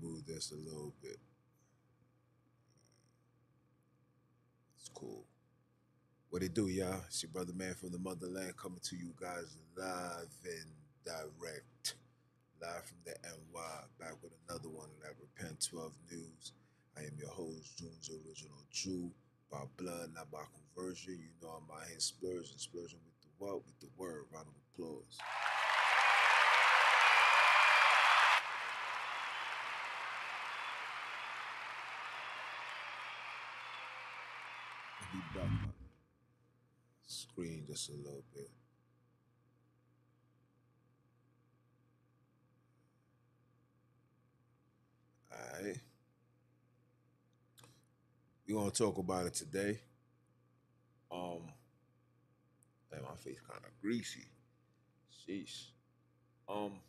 move this a little bit. It's cool. What it do, y'all? It's your brother man from the motherland coming to you guys live and direct. Live from the NY, back with another one of that Repent 12 News. I am your host, June's Original Jew. By blood, not by conversion. You know I'm out here splurging with the what? With the word. Round of applause. Let me back my screen just a little bit. Alright. We're gonna talk about it today. Um Man, my face kind of greasy. Sheesh. Um,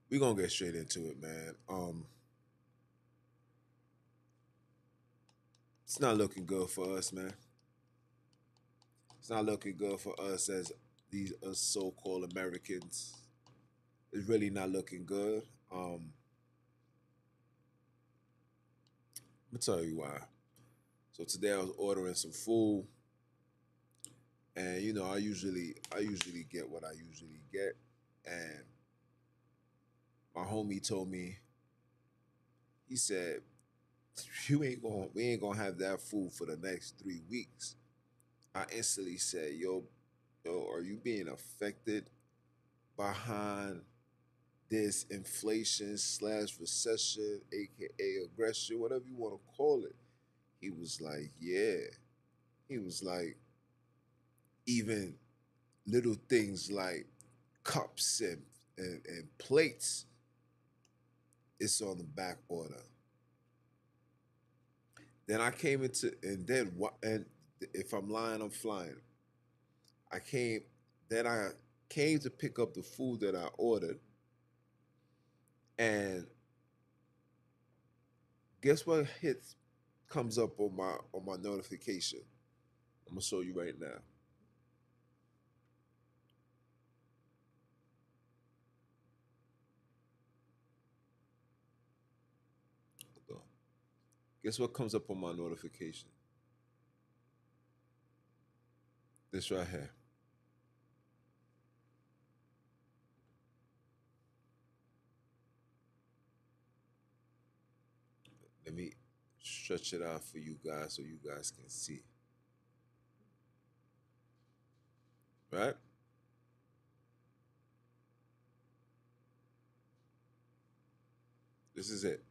we're gonna get straight into it, man. It's not looking good for us, man. It's not looking good for us as these us so-called Americans. It's really not looking good. I'm gonna tell you why. So today I was ordering some food, and I usually get what I usually get, and my homie told me, he said, we ain't gonna have that food for the next 3 weeks. I instantly said, yo, are you being affected behind this inflation slash recession, aka aggression, whatever you want to call it? He was like, yeah. He was like, even little things like cups and plates, it's on the back order. Then I came into, and then what? And if I'm lying, I'm flying. I came, then I came to pick up the food that I ordered, and guess what hits comes up on my notification. I'm gonna show you right now. Hold on. Guess what comes up on my notification? This right here. Let me stretch it out for you guys so you guys can see. Right? This is it.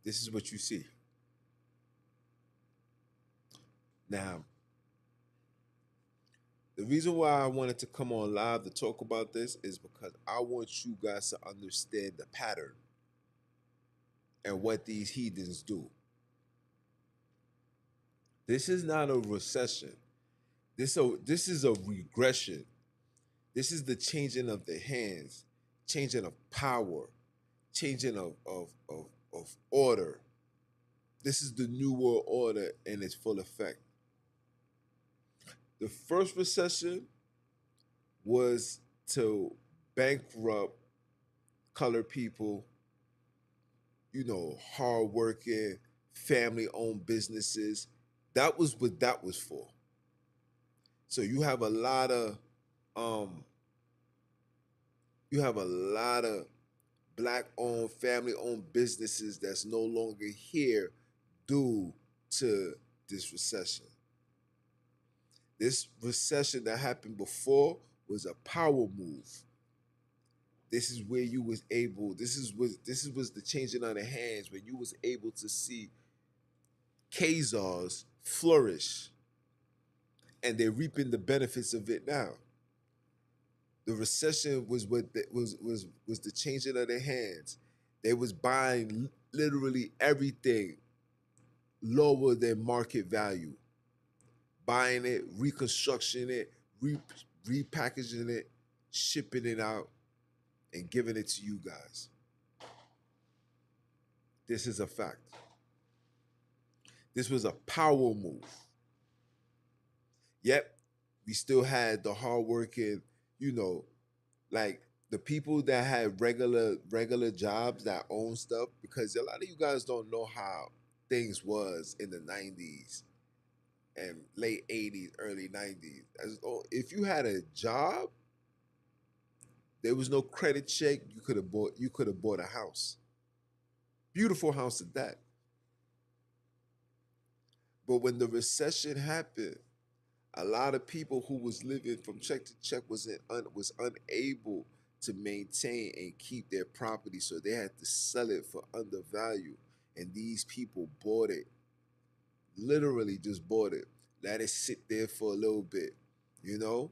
This is what you see. Now, the reason why I wanted to come on live to talk about this is because I want you guys to understand the pattern and what these heathens do. This is not a recession. This is a regression. This is the changing of the hands, changing of power, changing of order. This is the new world order in its full effect. The first recession was to bankrupt colored people, hardworking, family owned businesses. That was what that was for. So um you have a lot of black owned, family owned businesses that's no longer here due to this recession. This recession that happened before was a power move. This is where you was able. This was the changing of the hands when you was able to see Khazars flourish, and they're reaping the benefits of it now. The recession was was the changing of their hands. They was buying literally everything lower than market value, buying it, reconstructing it, repackaging it, shipping it out, and giving it to you guys. This is a fact. This was a power move. Yep, we still had the hardworking, you know, like the people that had regular jobs that own stuff, because a lot of you guys don't know how things was in the 90s and late 80s, early 90s. If you had a job, there was no credit check. You could have bought a house. Beautiful house at that. But when the recession happened, a lot of people who was living from check to check was unable to maintain and keep their property, so they had to sell it for undervalue. And these people bought it, literally just bought it, let it sit there for a little bit, you know,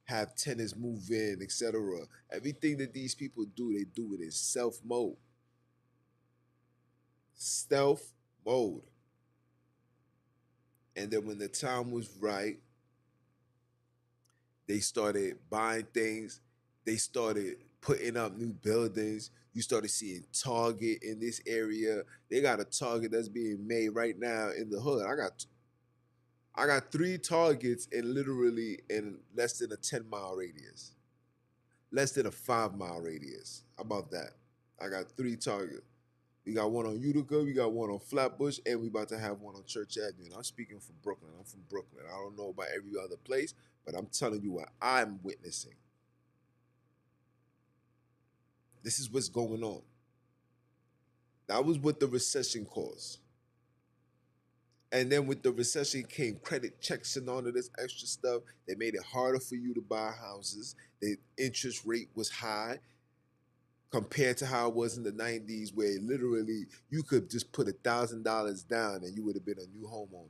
have tenants move in, etc. Everything that these people do, they do it in stealth mode. And then when the time was right, they started buying things. They started putting up new buildings. You started seeing Target in this area. They got a Target that's being made right now in the hood. I got three Targets in literally in less than a 10-mile radius. Less than a 5-mile radius. How about that? I got three Targets. We got one on Utica, we got one on Flatbush, and we about to have one on Church Avenue. And I'm speaking from Brooklyn. I'm from Brooklyn. I don't know about every other place, but I'm telling you what I'm witnessing. This is what's going on. That was what the recession caused. And then with the recession came credit checks and all of this extra stuff. They made it harder for you to buy houses. The interest rate was high compared to how it was in the 90s, where literally you could just put $1,000 down and you would have been a new homeowner.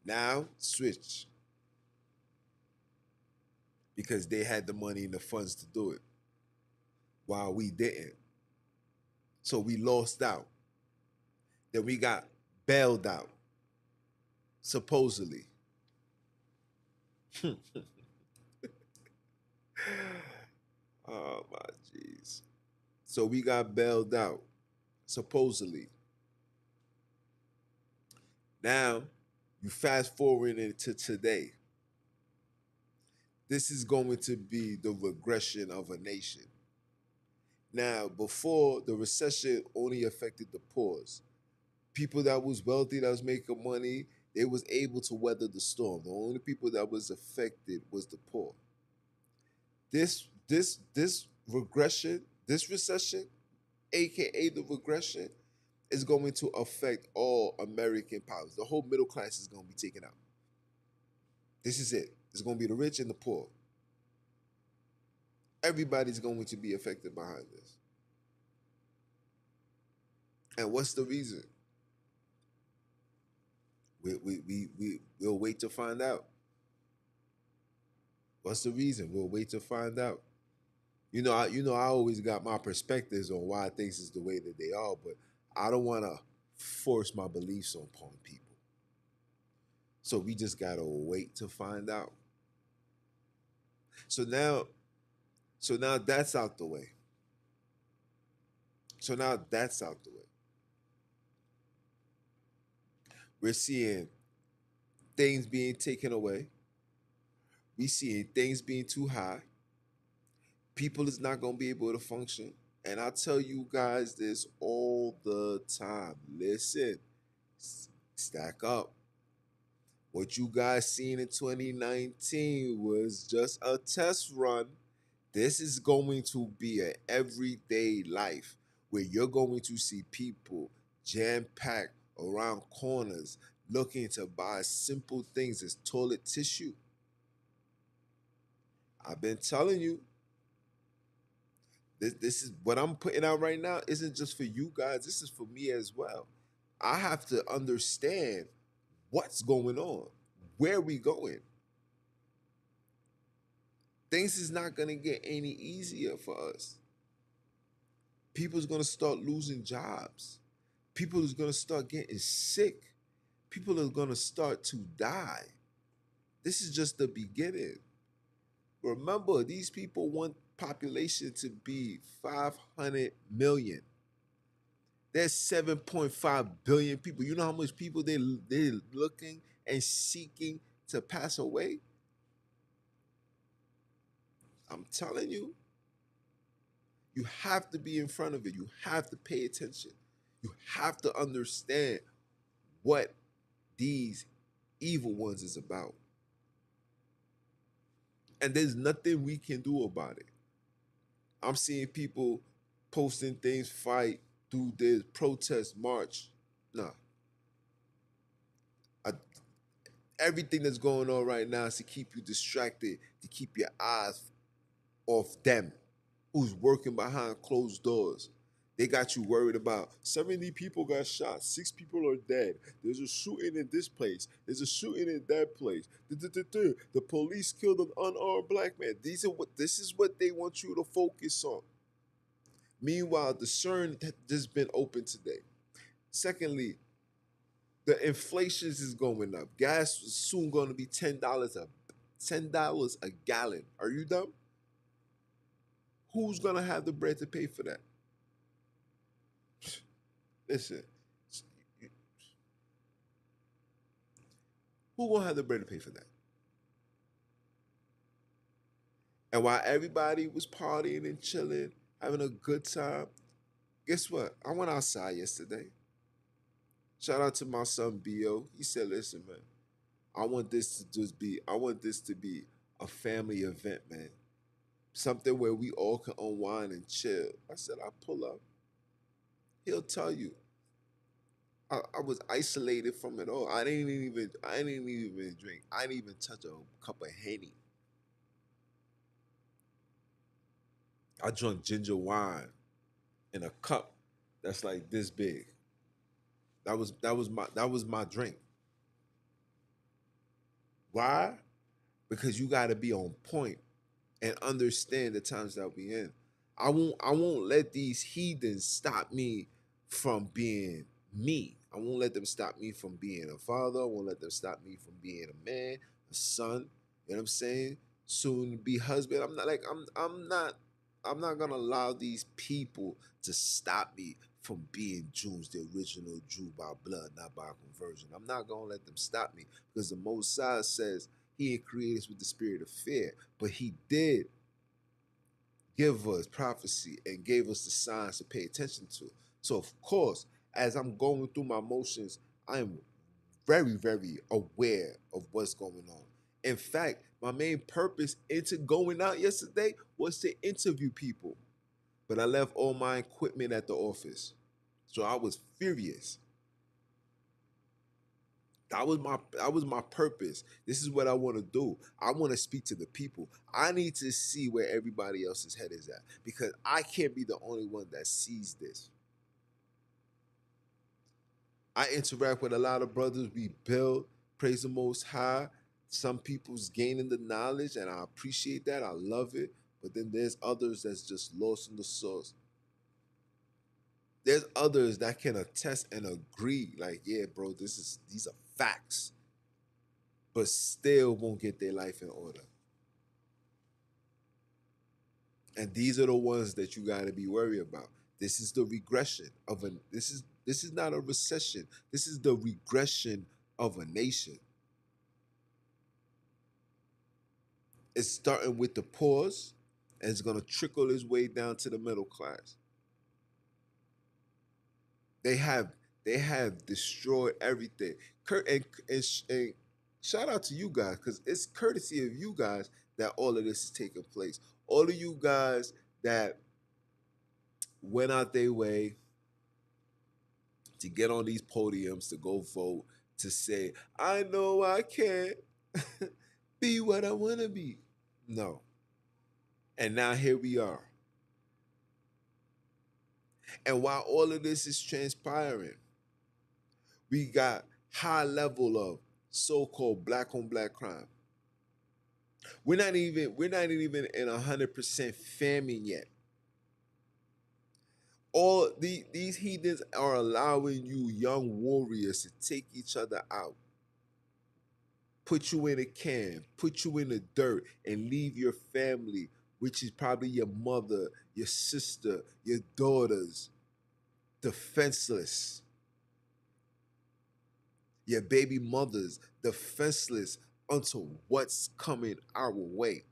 Now, switch. Because they had the money and the funds to do it, while we didn't. So we lost out. Then we got bailed out, supposedly. Oh my jeez. So we got bailed out, supposedly. Now, you fast forward into today. This is going to be the regression of a nation. Now, before the recession only affected the poor. People that was wealthy, that was making money, they was able to weather the storm. The only people that was affected was the poor. This regression, this recession, aka the regression, is going to affect all American powers. The whole middle class is going to be taken out. This is it. It's going to be the rich and the poor. Everybody's going to be affected behind this. And what's the reason? We'll wait to find out. What's the reason? We'll wait to find out. I always got my perspectives on why things is the way that they are, but I don't want to force my beliefs upon people. So we just gotta wait to find out. So now, so now that's out the way. So now that's out the way. We're seeing things being taken away. We seeing things being too high. People is not gonna be able to function. And I tell you guys this all the time. Listen, stack up. What you guys seen in 2019 was just a test run. This is going to be an everyday life where you're going to see people jam packed around corners looking to buy simple things as toilet tissue. I've been telling you, this is what I'm putting out right now isn't just for you guys, this is for me as well. I have to understand what's going on, where we going. Things is not going to get any easier for us. People's going to start losing jobs. People is going to start getting sick. People are going to start to die. This is just the beginning. Remember, these people want population to be 500 million. There's 7.5 billion people. You know how much people they're looking and seeking to pass away, I'm telling you, you have to be in front of it. You have to pay attention. You have to understand what these evil ones is about. And there's nothing we can do about it. I'm seeing people posting things, fight, do this, protest, march. No. I, everything that's going on right now is to keep you distracted, to keep your eyes off them who's working behind closed doors. They got you worried about 70 people got shot, 6 people are dead. There's a shooting in this place. There's a shooting in that place. The police killed an unarmed black man. This is what they want you to focus on. Meanwhile, the CERN has just been open today. Secondly, the inflation is going up. Gas is soon going to be $10 a gallon. Are you dumb? Who's gonna have the bread to pay for that? Listen, who gonna have the bread to pay for that? And while everybody was partying and chilling, having a good time, guess what? I went outside yesterday. Shout out to my son Bo. He said, "Listen, man, I want this to be a family event, man. Something where we all can unwind and chill." I said, "I pull up." He'll tell you. I was isolated from it all. I didn't even drink. I didn't even touch a cup of Henny. I drank ginger wine in a cup that's like this big. That was my drink. Why? Because you got to be on point and understand the times that we in. I won't let these heathens stop me from being me. I won't let them stop me from being a father. I won't let them stop me from being a man, a son. You know what I'm saying? Soon to be husband. I'm not gonna allow these people to stop me from being Jews, the original Jew by blood, not by conversion. I'm not gonna let them stop me because the Most High says He ain't created us with the spirit of fear, but He did give us prophecy and gave us the signs to pay attention to. So of course, as I'm going through my motions, I am very, very aware of what's going on. In fact, my main purpose into going out yesterday was to interview people. But I left all my equipment at the office. So I was furious. That was my purpose. This is what I want to do. I want to speak to the people. I need to see where everybody else's head is at because I can't be the only one that sees this. I interact with a lot of brothers. We build, praise the Most High. Some people's gaining the knowledge, and I appreciate that. I love it. But then there's others that's just lost in the sauce. There's others that can attest and agree, like, yeah, bro, these are facts, but still won't get their life in order. And these are the ones that you got to be worried about. This is the regression of a this is not a recession. This is the regression of a nation. It's starting with the poors and it's going to trickle its way down to the middle class. They have destroyed everything. And shout out to you guys because it's courtesy of you guys that all of this is taking place. All of you guys that went out their way to get on these podiums to go vote to say, I know I can't be what I want to be. No. And now here we are. And while all of this is transpiring, we got high level of so-called black on black crime. We're not even in 100% famine yet. All these heathens are allowing you young warriors to take each other out, put you in a can, put you in the dirt, and leave your family, which is probably your mother, your sister, your daughters, defenseless. Your baby mothers, defenseless, onto what's coming our way.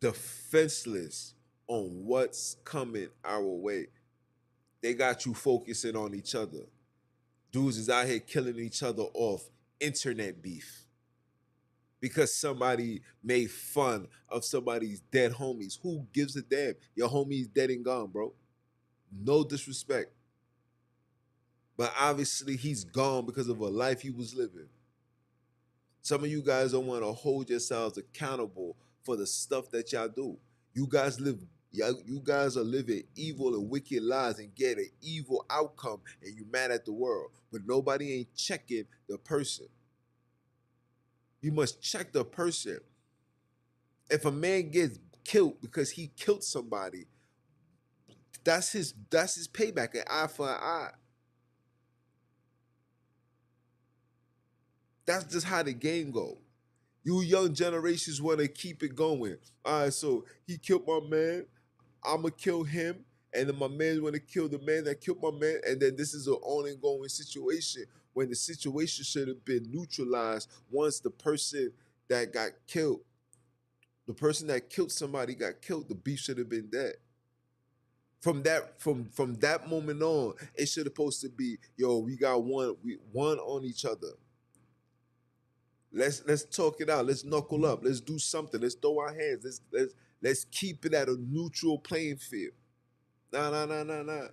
Defenseless on what's coming our way. They got you focusing on each other. Dudes is out here killing each other off internet beef because somebody made fun of somebody's dead homies. Who gives a damn? Your homie's dead and gone, bro. No disrespect. But obviously he's gone because of a life he was living. Some of you guys don't want to hold yourselves accountable for the stuff that y'all do. You guys live, you guys are living evil and wicked lives and get an evil outcome, and you mad at the world. But nobody ain't checking the person. You must check the person. If a man gets killed because he killed somebody, that's his payback, an eye for an eye. That's just how the game goes. You young generations want to keep it going. All right, so he killed my man. I'ma kill him, and then my man want to kill the man that killed my man, and then this is an ongoing situation when the situation should have been neutralized once the person that got killed, the person that killed somebody got killed. The beef should have been dead. From that moment on, it should have supposed to be, yo, we got one on each other. Let's talk it out. Let's knuckle up. Let's do something. Let's throw our hands. Let's keep it at a neutral playing field. Nah.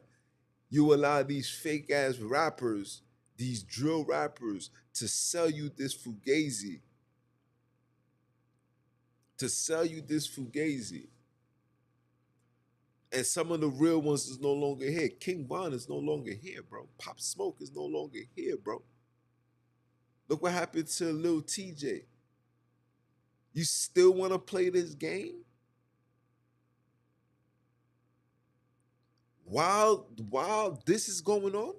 You allow these fake ass rappers, these drill rappers, to sell you this fugazi. To sell you this fugazi. And some of the real ones is no longer here. King Von is no longer here, bro. Pop Smoke is no longer here, bro. Look what happened to Lil TJ. You still want to play this game? While this is going on?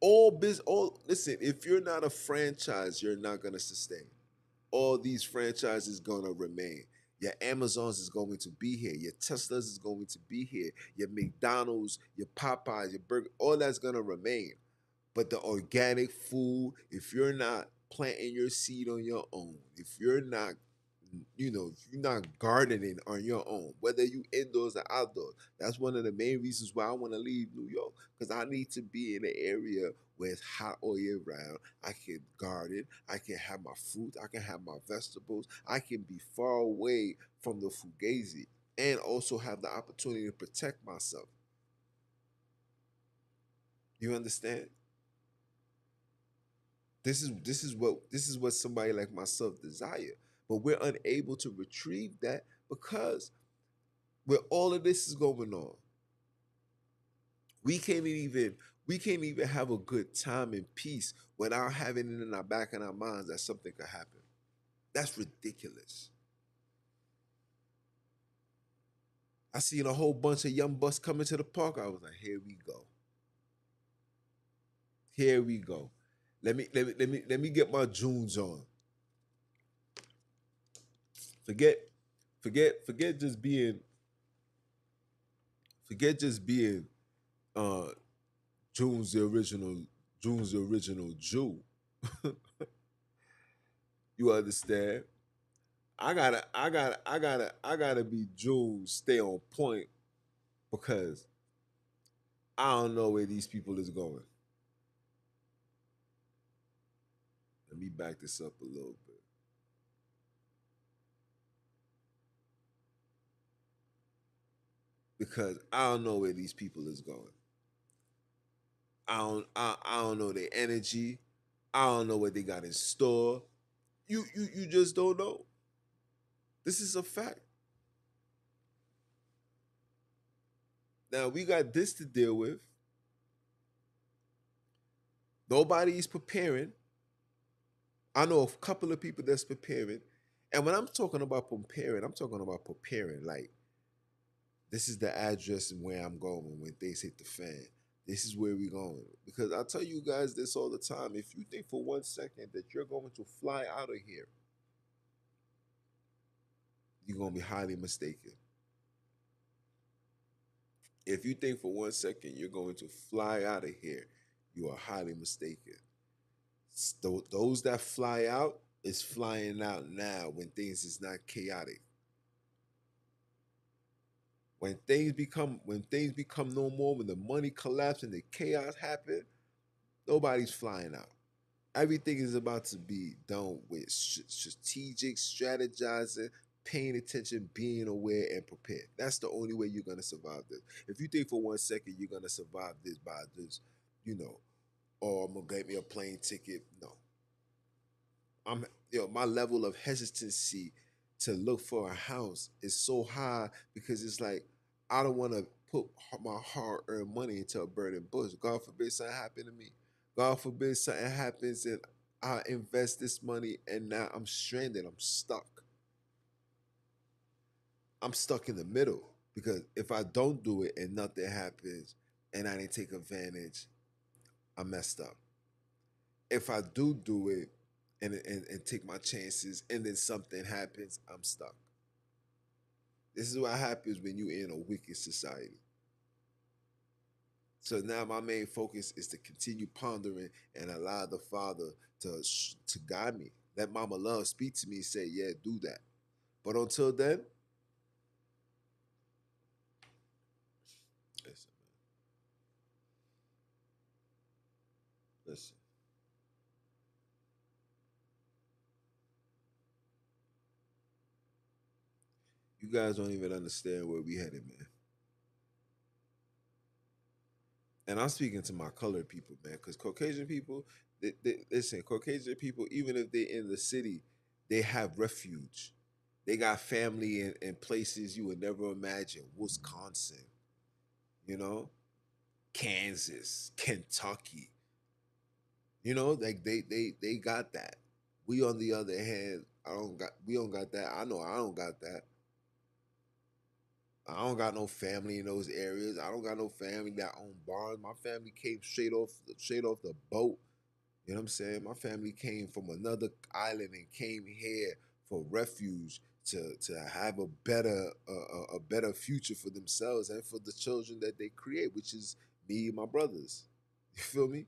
All listen, if you're not a franchise, you're not gonna sustain. All these franchises gonna remain. Your Amazons is going to be here. Your Teslas is going to be here. Your McDonald's, your Popeyes, your burger, all that's gonna remain. But the organic food, if you're not planting your seed on your own, if you're not, if you're not gardening on your own, whether you indoors or outdoors, that's one of the main reasons why I want to leave New York, because I need to be in an area where it's hot all year round. I can garden, I can have my fruit, I can have my vegetables, I can be far away from the fugazi and also have the opportunity to protect myself. You understand? This is what somebody like myself desire, but we're unable to retrieve that because where all of this is going on, we can't even we can't even have a good time in peace without having it in our back and our minds that something could happen. That's ridiculous. I seen a whole bunch of young bucks coming to the park. I was like, here we go. Here we go. Let me get my Junes on. Forget forget just being uh June's the original Jew. You understand? I gotta be June, stay on point because I don't know where these people is going. Let me back this up a little bit. Because I don't know where these people is going. I don't know their energy. I don't know what they got in store. You just don't know. This is a fact. Now we got this to deal with. Nobody's preparing. I know a couple of people that's preparing. And when I'm talking about preparing, I'm talking about preparing like this is the address and where I'm going when things hit the fan. This is where we're going. Because I tell you guys this all the time. If you think for 1 second that you're going to fly out of here, you're going to be highly mistaken. If you think for 1 second you're going to fly out of here, you are highly mistaken. Those that fly out is flying out now when things is not chaotic. When things become no more, when the money collapses and the chaos happen, nobody's flying out. Everything is about to be done with strategic, strategizing, paying attention, being aware, and prepared. That's the only way you're gonna survive this. If you think for 1 second you're gonna survive this by just, you know, oh, I'm gonna get me a plane ticket. No, I'm, my level of hesitancy to look for a house is so high because it's like I don't want to put my hard-earned money into a burning bush. God forbid something happen to me. God forbid something happens and I invest this money and now I'm stranded. I'm stuck. I'm stuck in the middle because if I don't do it and nothing happens and I didn't take advantage, I messed up. If I do it and take my chances and then something happens, I'm stuck. This is what happens when you're in a wicked society. So now my main focus is to continue pondering and allow the Father to guide me. Let Mama Love speak to me and say, "Yeah, do that." But until then, listen, listen. You guys don't even understand where we headed, man. And I'm speaking to my colored people, man, because Caucasian people, listen, Caucasian people, even if they're in the city, they have refuge. They got family in places you would never imagine. Wisconsin, you know, Kansas, Kentucky. Like they got that. We on the other hand, I don't got we don't got that. I know I don't got that. I don't got no family in those areas. I don't got no family that own barns. My family came straight off the boat. You know what I'm saying? My family came from another island and came here for refuge to have a better future for themselves and for the children that they create, which is me and my brothers. You feel me?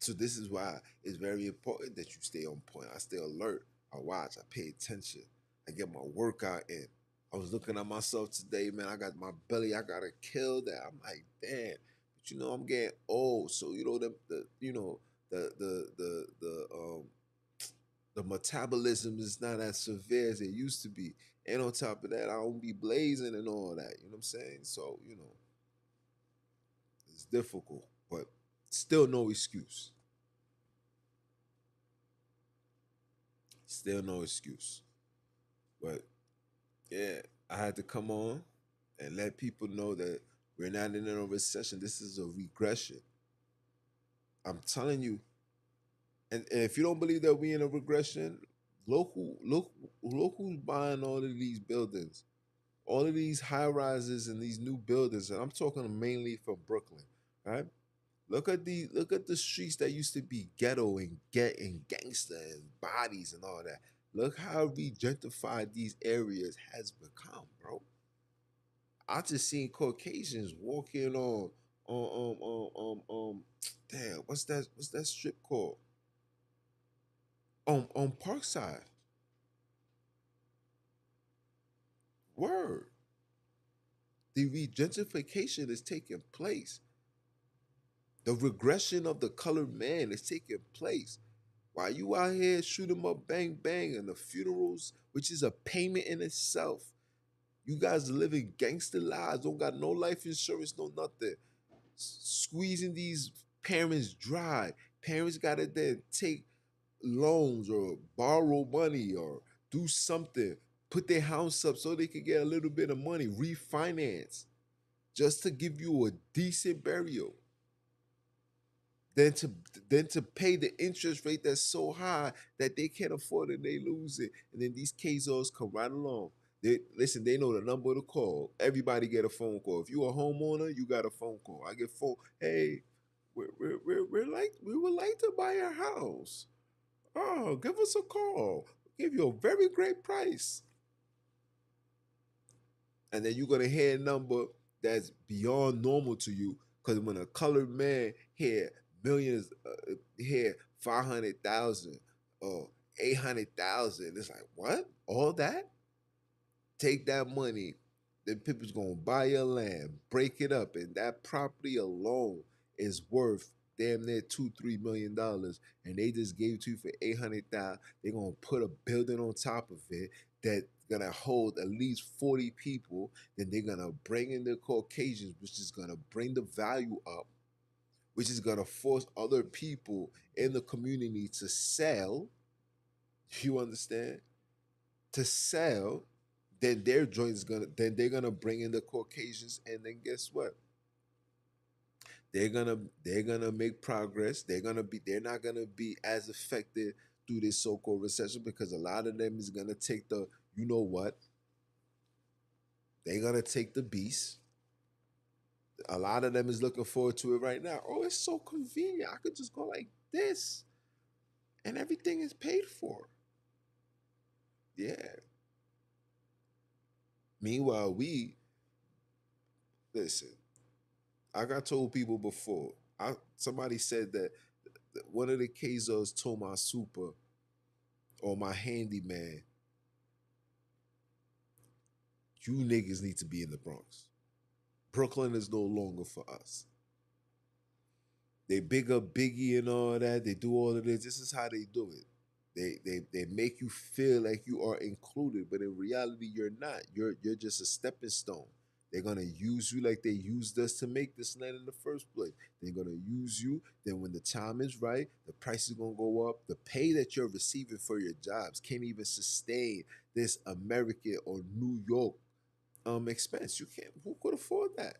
So this is why it's very important that you stay on point. I stay alert. I watch. I pay attention. I get my workout in. I was looking at myself today, man. I got my belly. I gotta kill that. I'm like, damn. But I'm getting old. So the metabolism is not as severe as it used to be. And on top of that, I don't be blazing and all that. You know what I'm saying? So it's difficult, but still no excuse. Still no excuse. But yeah, I had to come on and let people know that we're not in a recession. This is a regression. I'm telling you. And if you don't believe that we in a regression, look who's buying all of these buildings, all of these high rises and these new buildings. And I'm talking mainly from Brooklyn, right? Look at the streets that used to be ghetto and gangster and bodies and all that. Look how gentrified these areas has become, bro. I just seen Caucasians walking damn, what's that strip called? On Parkside. Word. The gentrification is taking place. The regression of the colored man is taking place. While you out here shoot 'em up, bang bang, and the funerals, which is a payment in itself. You guys are living gangster lives, don't got no life insurance, no nothing. Squeezing these parents dry. Parents gotta then take loans or borrow money or do something, put their house up so they can get a little bit of money, refinance, just to give you a decent burial. Than to than to pay the interest rate that's so high that they can't afford it, they lose it. And then these Kazos come right along. Listen, they know the number to call. Everybody get a phone call. If you a homeowner, you got a phone call. I get phone, hey, we would like to buy a house. Oh, give us a call. Give you a very great price. And then you're gonna hear a number that's beyond normal to you. Because when a colored man hear millions, hear 500,000 or 800,000, it's like, what? All that? Take that money, then people's gonna buy your land, break it up, and that property alone is worth damn near $2-3 million, and they just gave it to you for 800,000. They're gonna put a building on top of it that's gonna hold at least 40 people. Then they're gonna bring in the Caucasians, which is gonna bring the value up, which is gonna force other people in the community to sell. You understand? To sell, then their joint is gonna then they're gonna bring in the Caucasians, and then guess what? They're gonna make progress. They're not gonna be as affected through this so-called recession, because a lot of them is gonna take the, you know what? They're gonna take the beast. A lot of them is looking forward to it right now. Oh, it's so convenient. I could just go like this, and everything is paid for. Yeah. Meanwhile, we listen. I got told people before. Somebody said that one of the Kazos told my super or my handyman, you niggas need to be in the Bronx. Brooklyn is no longer for us. They big up Biggie and all that. They do all of this. This is how they do it. They make you feel like you are included, but in reality, you're not. You're just a stepping stone. They're gonna use you like they used us to make this land in the first place. They're gonna use you. Then when the time is right, the price is gonna go up. The pay that you're receiving for your jobs can't even sustain this American or New York expense. You can't. Who could afford that?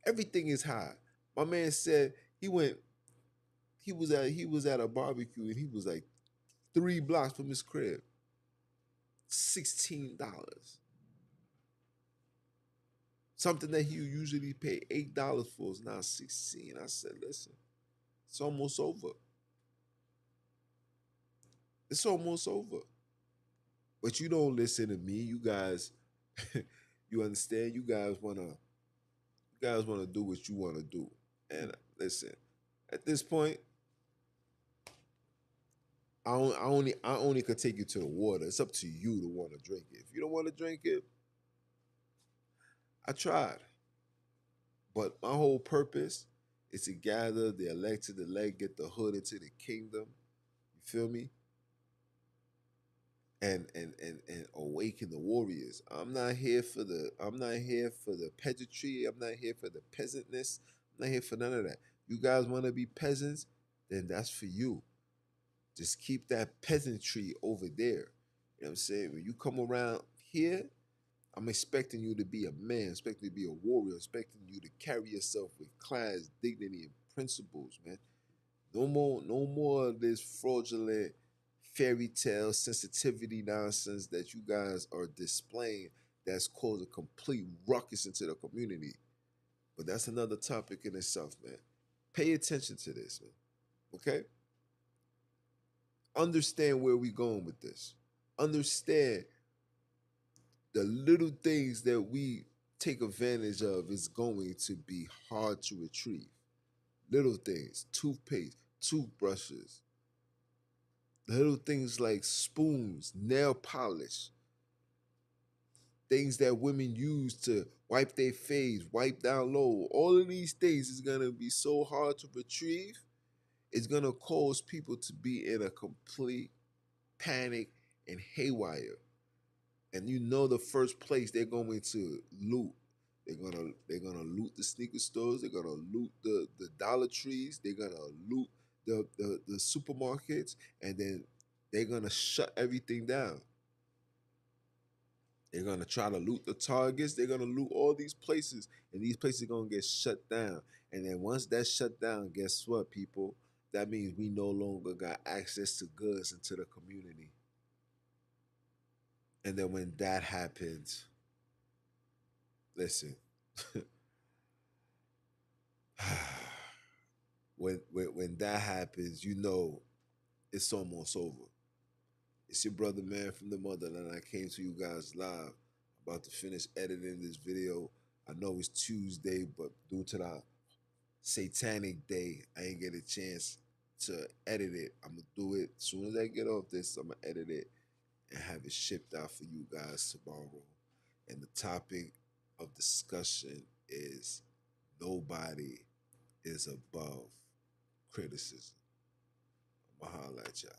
Everything is high. My man said he went. He was at a barbecue, and he was like 3 blocks from his crib. $16. Something that he usually pay $8 for is now 16. I said, listen, it's almost over. It's almost over. But you don't listen to me. You guys, you understand? You guys wanna do what you wanna do. And listen, at this point, I only could take you to the water. It's up to you to want to drink it. If you don't want to drink it, I tried. But my whole purpose is to gather the elected elect, get the hood into the kingdom. You feel me? And awaken the warriors. I'm not here for the peasantry. I'm not here for the peasantness. I'm not here for none of that. You guys want to be peasants? Then that's for you. Just keep that peasantry over there. You know what I'm saying? When you come around here, I'm expecting you to be a man, expecting you to be a warrior, expecting you to carry yourself with class, dignity, and principles, man. No more of this fraudulent fairy tale sensitivity nonsense that you guys are displaying that's caused a complete ruckus into the community. But that's another topic in itself, man. Pay attention to this, man. Okay? Understand where we going with this. Understand the little things that we take advantage of is going to be hard to retrieve. Little things, toothpaste, toothbrushes, little things like spoons, nail polish, things that women use to wipe their face, wipe down low. All of these things is gonna be so hard to retrieve. It's gonna cause people to be in a complete panic and haywire. And you know the first place they're going to loot. They're gonna loot the sneaker stores. They're gonna loot the Dollar Trees. They're gonna loot the supermarkets, and then they're gonna shut everything down. They're gonna try to loot the Targets. They're gonna loot all these places, and these places are gonna get shut down. And then once that's shut down, guess what, people? That means we no longer got access to goods into the community. And then when that happens, listen, when that happens, you know it's almost over. It's your brother, man, from the motherland. I came to you guys live. About to finish editing this video. I know it's Tuesday, but due to the satanic day, I ain't get a chance to edit it. I'm gonna do it as soon as I get off this. I'm gonna edit it and have it shipped out for you guys tomorrow. And the topic of discussion is nobody is above criticism. I'ma holla at y'all.